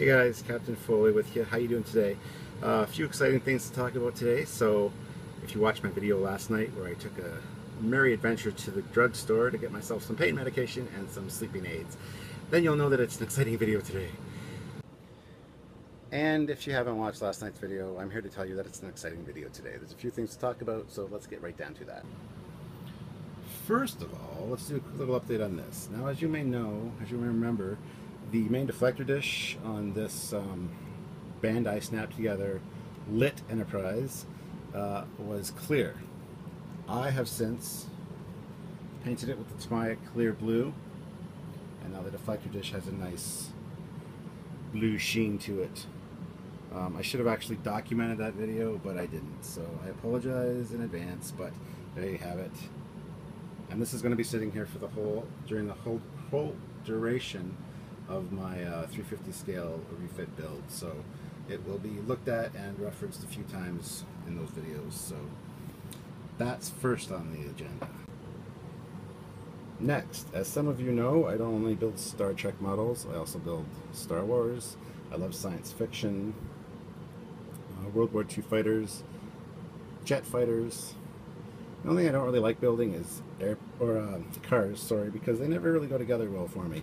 guys, Captain Foley with you. How you doing today? A few exciting things to talk about today. So if you watched my video last night where I took a merry adventure to the drugstore to get myself some pain medication and some sleeping aids, then you'll know that it's an exciting video today. And if you haven't watched last night's video, I'm here to tell you that it's an exciting video today. There's a few things to talk about, so let's get right down to that. First of all, let's do a little update on this. Now, as you may know, as you may remember, the main deflector dish on this Bandai snapped together lit Enterprise was clear. I have since painted it with the Tamiya clear blue, and now the deflector dish has a nice blue sheen to it. I should have actually documented that video, but I didn't, so I apologize in advance, but there you have it. And this is going to be sitting here for during the whole duration of my 350 scale refit build, so it will be looked at and referenced a few times in those videos. So that's first on the agenda. Next, as some of you know, I don't only build Star Trek models, I also build Star Wars. I love science fiction, World War II fighters, jet fighters. The only thing I don't really like building is cars, sorry, because they never really go together well for me.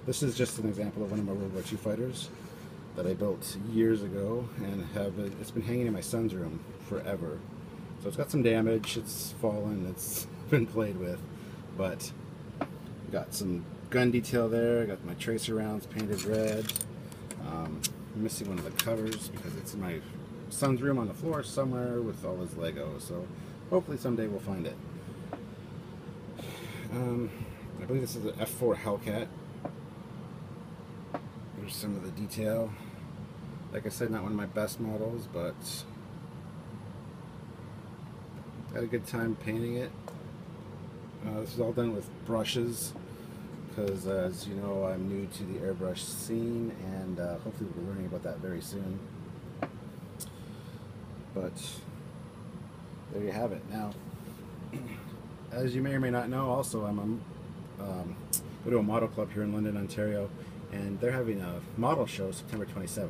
This is just an example of one of my World War II fighters that I built years ago, and it's been hanging in my son's room forever. So it's got some damage, it's fallen, it's been played with, but got some gun detail there, got my tracer rounds painted red. I'm missing one of the covers because it's in my son's room on the floor somewhere with all his Legos, so hopefully someday we'll find it. I believe this is an F4 Hellcat. There's some of the detail. Like I said, not one of my best models, but had a good time painting it. This is all done with brushes because, as you know, I'm new to the airbrush scene, and hopefully we'll be learning about that very soon. But there you have it. Now, as you may or may not know, also I'm go to a model club here in London, Ontario, and they're having a model show September 27th.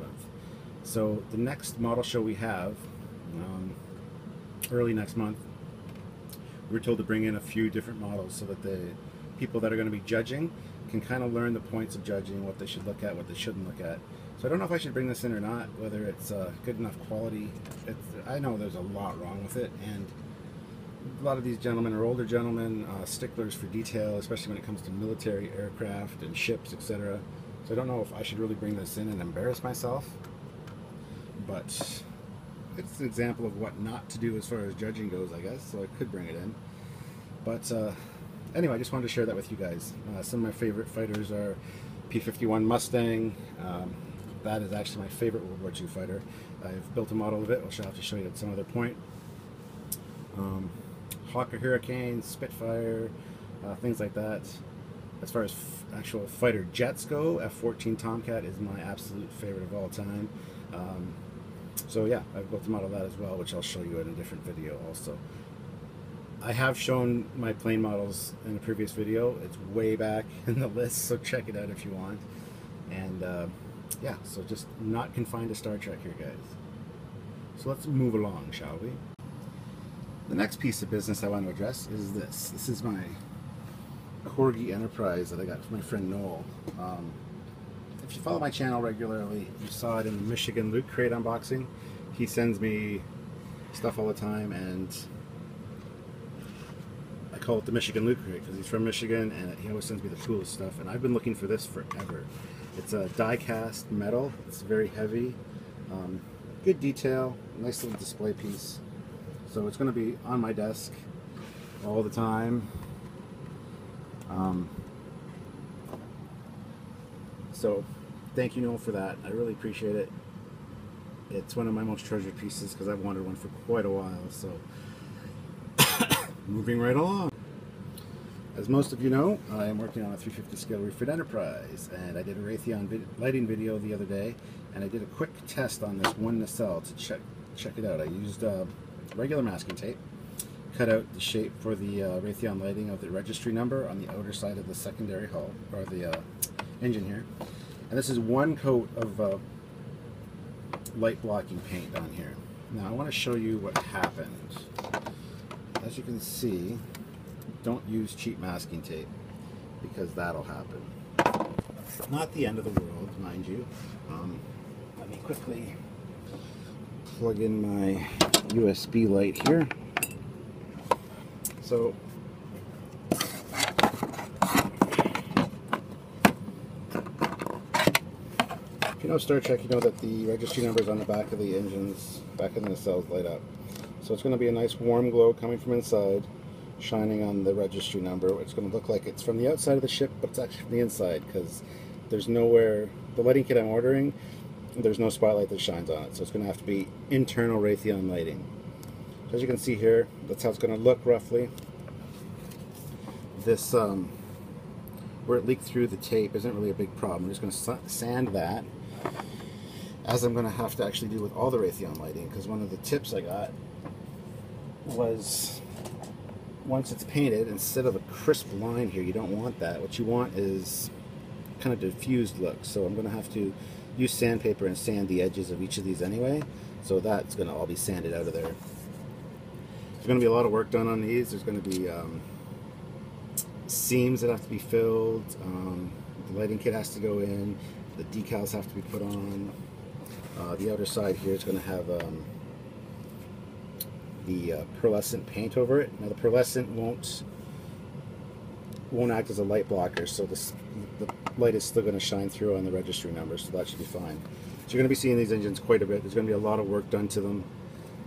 So the next model show we have, early next month, we're told to bring in a few different models so that the people that are going to be judging can kind of learn the points of judging, what they should look at, what they shouldn't look at. So I don't know if I should bring this in or not, whether it's good enough quality. I know there's a lot wrong with it, and a lot of these gentlemen are older gentlemen, sticklers for detail, especially when it comes to military aircraft and ships, etc. So I don't know if I should really bring this in and embarrass myself, but it's an example of what not to do as far as judging goes, I guess, so I could bring it in. But anyway, I just wanted to share that with you guys. Some of my favorite fighters are P-51 Mustang. That is actually my favorite World War II fighter. I've built a model of it, which I'll have to show you at some other point. Hawker Hurricane, Spitfire, things like that. As far as actual fighter jets go, F-14 Tomcat is my absolute favorite of all time. So yeah, I've built a model of that as well, which I'll show you in a different video also. I have shown my plane models in a previous video. It's way back in the list, so check it out if you want. And yeah, so just not confined to Star Trek here, guys. So let's move along, shall we? The next piece of business I want to address is this. This is my Corgi Enterprise that I got from my friend Noel. If you follow my channel regularly, you saw it in the Michigan Loot Crate unboxing. He sends me stuff all the time, and I call it the Michigan Loot Crate because he's from Michigan, and he always sends me the coolest stuff, and I've been looking for this forever. It's a die-cast metal. It's very heavy. Good detail. Nice little display piece. So it's going to be on my desk all the time. So thank you, Noel, for that. I really appreciate it. It's one of my most treasured pieces because I've wanted one for quite a while. So moving right along. As most of you know, I am working on a 350 scale refit Enterprise, and I did a Raytheon lighting video the other day, and I did a quick test on this one nacelle to check it out. I used regular masking tape, cut out the shape for the Raytheon lighting of the registry number on the outer side of the secondary hull, or the engine here. And this is one coat of light blocking paint on here. Now I want to show you what happened. As you can see, don't use cheap masking tape because that'll happen. Not the end of the world, mind you. Let me quickly plug in my USB light here. So if you know Star Trek, you know that the registry numbers on the back of the engines, back of the nacelles, light up. So it's going to be a nice warm glow coming from inside, shining on the registry number. It's going to look like it's from the outside of the ship, but it's actually from the inside, because there's nowhere, the lighting kit I'm ordering, there's no spotlight that shines on it. So it's going to have to be internal Raytheon lighting. So as you can see here, that's how it's going to look roughly. This, where it leaked through the tape isn't really a big problem. I'm just going to sand that, as I'm going to have to actually do with all the Raytheon lighting, because one of the tips I got was, once it's painted, instead of a crisp line here, you don't want that. What you want is kind of diffused look. So I'm going to have to use sandpaper and sand the edges of each of these anyway. So that's going to all be sanded out of there. There's going to be a lot of work done on these. There's going to be seams that have to be filled. The lighting kit has to go in. The decals have to be put on. The outer side here is going to have the pearlescent paint over it. Now the pearlescent won't act as a light blocker, so the light is still going to shine through on the registry numbers, so that should be fine. So you're going to be seeing these engines quite a bit. There's going to be a lot of work done to them.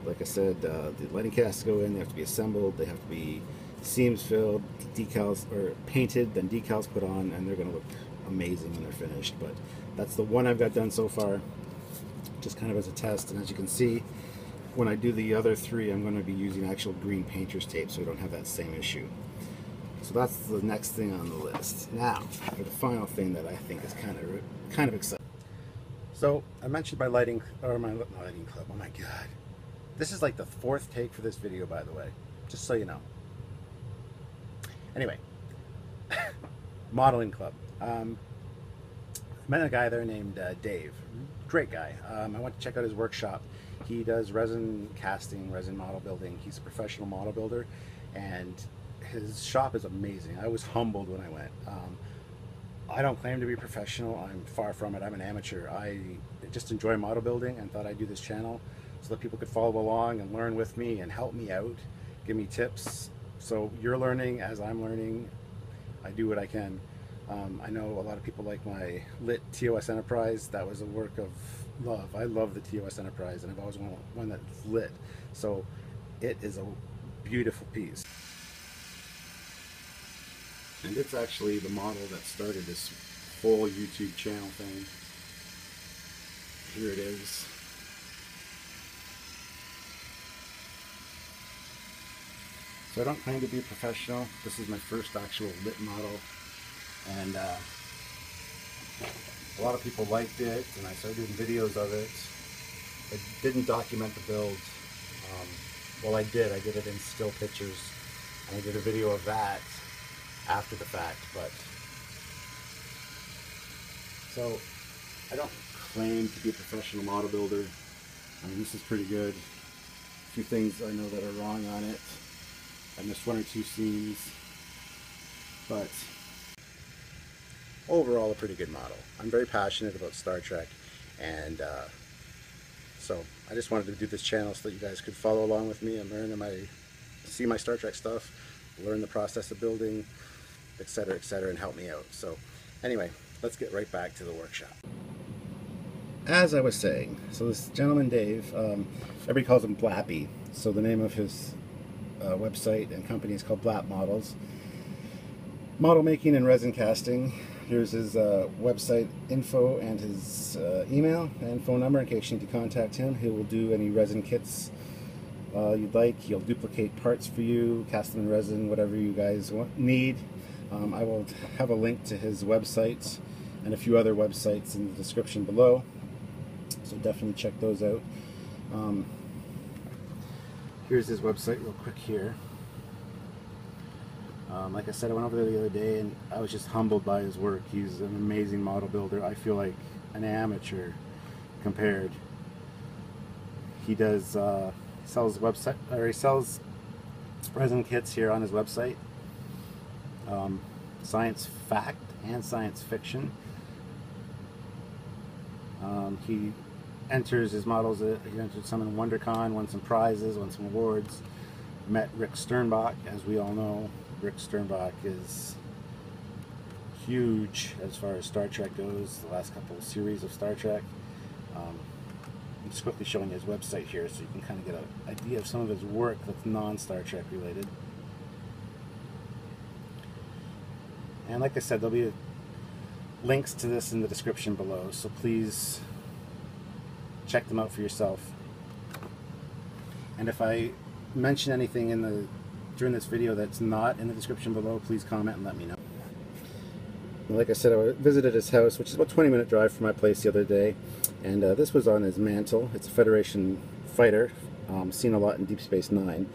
Like I said, the lighting kit has to go in, they have to be assembled, they have to be seams filled, decals or painted, then decals put on, and they're going to look amazing when they're finished. But that's the one I've got done so far, just kind of as a test. And as you can see, when I do the other three, I'm going to be using actual green painter's tape, so we don't have that same issue. So that's the next thing on the list. Now, for the final thing that I think is kind of exciting. So I mentioned my lighting club. Oh my god, this is like the 4th take for this video, by the way, just so you know. Anyway, modeling club. Met a guy there named Dave. Great guy. I went to check out his workshop. He does resin casting, resin model building. He's a professional model builder, and his shop is amazing. I was humbled when I went. I don't claim to be professional. I'm far from it. I'm an amateur. I just enjoy model building and thought I'd do this channel so that people could follow along and learn with me and help me out, give me tips. So you're learning as I'm learning. I do what I can. I know a lot of people like my lit TOS Enterprise. That was a work of love. I love the TOS Enterprise, and I've always wanted one that's lit. So it is a beautiful piece. And it's actually the model that started this whole YouTube channel thing. Here it is. So I don't claim to be a professional. This is my first actual lit model. And a lot of people liked it, and I started doing videos of it. I didn't document the build. Well, I did it in still pictures, and I did a video of that after the fact. But so I don't claim to be a professional model builder. I mean, this is pretty good. A few things I know that are wrong on it. I missed 1 or 2 scenes, but overall a pretty good model. I'm very passionate about Star Trek, and so I just wanted to do this channel so that you guys could follow along with me and learn see my Star Trek stuff, learn the process of building, etc., and help me out. So anyway, let's get right back to the workshop. As I was saying, so this gentleman Dave, everybody calls him Blappy, so the name of his website and company is called Blap Models. Model making and resin casting. Here's his website info and his email and phone number in case you need to contact him. He will do any resin kits you'd like. He'll duplicate parts for you, cast them in resin, whatever you guys need. I will have a link to his website and a few other websites in the description below, so definitely check those out. Here's his website real quick here. Like I said, I went over there the other day and I was just humbled by his work. He's an amazing model builder. I feel like an amateur compared. He does sells website, or he sells resin kits here on his website. Science fact and science fiction. He enters his models. He entered some in WonderCon, won some prizes, won some awards. Met Rick Sternbach, as we all know. Rick Sternbach is huge as far as Star Trek goes. The last couple of series of Star Trek. I'm just quickly showing his website here so you can kind of get an idea of some of his work that's non-Star Trek related. And like I said, there'll be links to this in the description below, so please check them out for yourself. And if I mention anything during this video that's not in the description below, please comment and let me know. Like I said, I visited his house, which is about a 20-minute drive from my place the other day, and this was on his mantle. It's a Federation fighter, seen a lot in Deep Space Nine,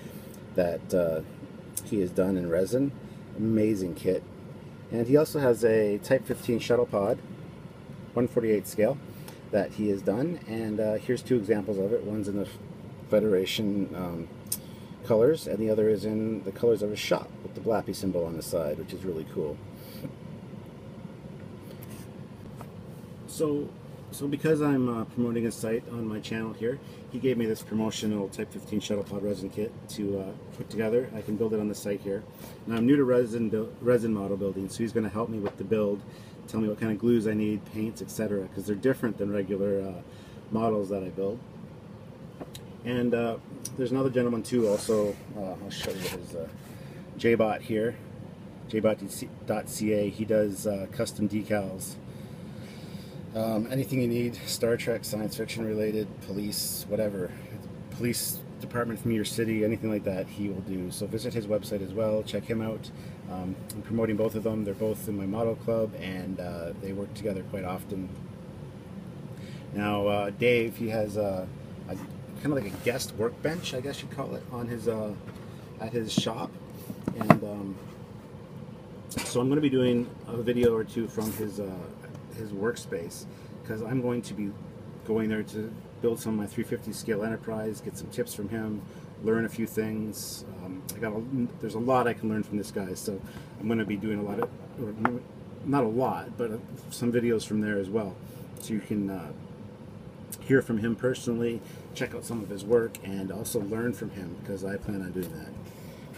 that he has done in resin. Amazing kit. And he also has a Type 15 shuttle pod, 1/48 scale, that he has done, and here's two examples of it. One's in the Federation colors, and the other is in the colors of his shop with the Blappy symbol on the side, which is really cool. So because I'm promoting his site on my channel here, he gave me this promotional Type 15 shuttle pod resin kit to put together. I can build it on the site here. Now I'm new to resin model building, so he's going to help me with the build, tell me what kind of glues I need, paints, etc., because they're different than regular models that I build. And there's another gentleman too also, I'll show you his JBot here, jbot.ca. He does custom decals. Anything you need, Star Trek, science fiction related, police, whatever, police department from your city, anything like that, he will do. So visit his website as well, check him out. I'm promoting both of them. They're both in my model club, and they work together quite often. Now Dave, he has a kind of like a guest workbench, I guess you'd call it, on his at his shop, and so I'm going to be doing a video or two from his workspace, because I'm going to be going there to build some of my 350 scale Enterprise, get some tips from him, learn a few things. There's a lot I can learn from this guy, so I'm going to be doing a lot of, or not a lot, but some videos from there as well, so you can hear from him personally, check out some of his work, and also learn from him, because I plan on doing that.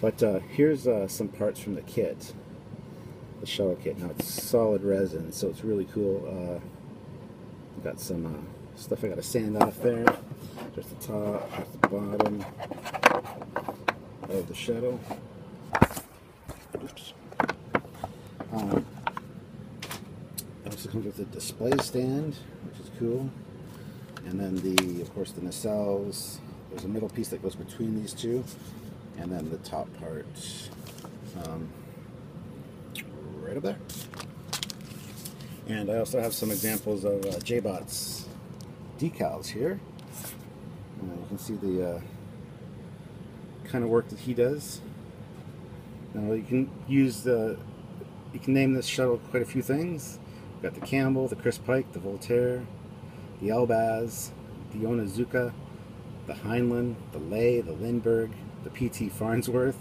But here's some parts from the kit. The shuttle kit. Now it's solid resin, so it's really cool. Got some stuff I got to sand off there. There's the top, there's the bottom of the shuttle. Oops. It also comes with a display stand, which is cool. And then of course, the nacelles. There's a middle piece that goes between these two, and then the top part. Right up there. And I also have some examples of JBot's decals here. You can see the kind of work that he does. Now you can name this shuttle quite a few things. We've got the Campbell, the Chris Pike, the Voltaire, the Elbaz, the Yonazuka, the Heinlein, the Ley, the Lindbergh, the PT Farnsworth,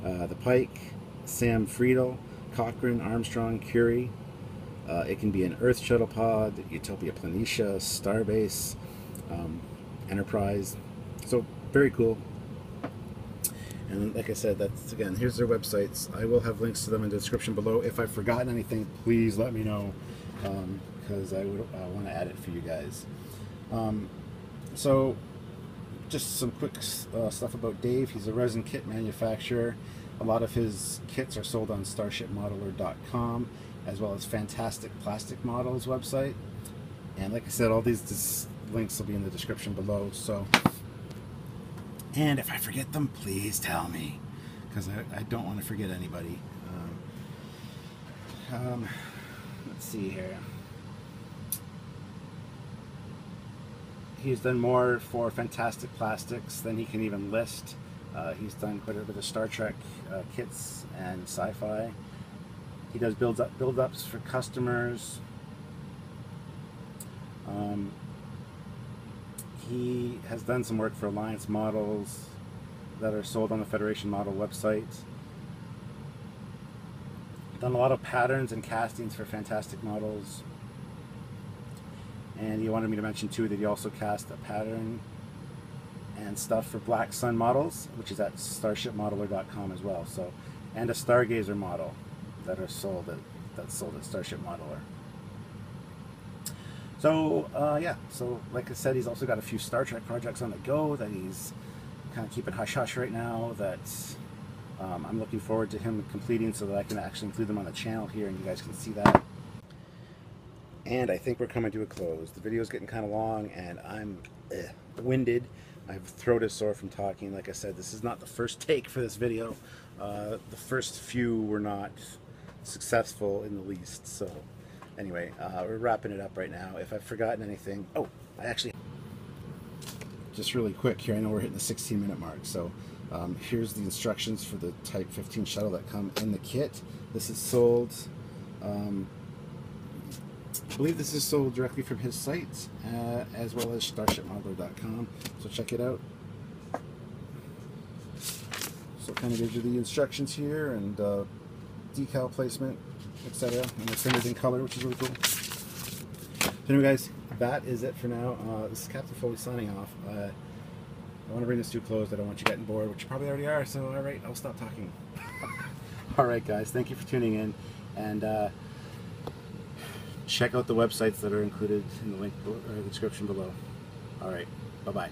the Pike, Sam Friedel, Cochrane, Armstrong, Curie. It can be an Earth shuttle pod, Utopia Planitia, Starbase, Enterprise. So very cool. And like I said, that's, again, here's their websites. I will have links to them in the description below. If I've forgotten anything, please let me know, because I would want to add it for you guys. So just some quick stuff about Dave. He's a resin kit manufacturer. A lot of his kits are sold on StarshipModeler.com, as well as Fantastic Plastic Models website. And like I said, all these links will be in the description below. So, and if I forget them, please tell me, because I don't want to forget anybody. Let's see here. He's done more for Fantastic Plastics than he can even list He's done quite a bit of Star Trek kits and sci-fi. He does build-ups for customers. He has done some work for Alliance models that are sold on the Federation model website. Done a lot of patterns and castings for Fantastic models. And he wanted me to mention too that he also cast a pattern and stuff for Black Sun models, which is at starshipmodeler.com as well. So, and a Stargazer model that are sold at Starship Modeler. So yeah, so like I said, he's also got a few Star Trek projects on the go that he's kind of keeping hush-hush right now that I'm looking forward to him completing so that I can actually include them on the channel here and you guys can see that. And I think we're coming to a close. The video is getting kind of long and I'm winded. My throat is sore from talking. Like I said, this is not the first take for this video. The first few were not successful in the least, so anyway, we're wrapping it up right now. If I've forgotten anything, oh, I actually, just really quick here, I know we're hitting the 16-minute mark, so here's the instructions for the Type 15 shuttle that come in the kit. This is sold, I believe this is sold directly from his site, as well as starshipmodeler.com, so check it out. So it kind of gives you the instructions here, and decal placement, etc. And it's printed in color, which is really cool. So anyway, guys, that is it for now. This is Captain Foley signing off. I want to bring this to a close. I don't want you getting bored, which you probably already are, so alright, I'll stop talking. Alright guys, thank you for tuning in, and check out the websites that are included in the link or the description below. Alright, bye-bye.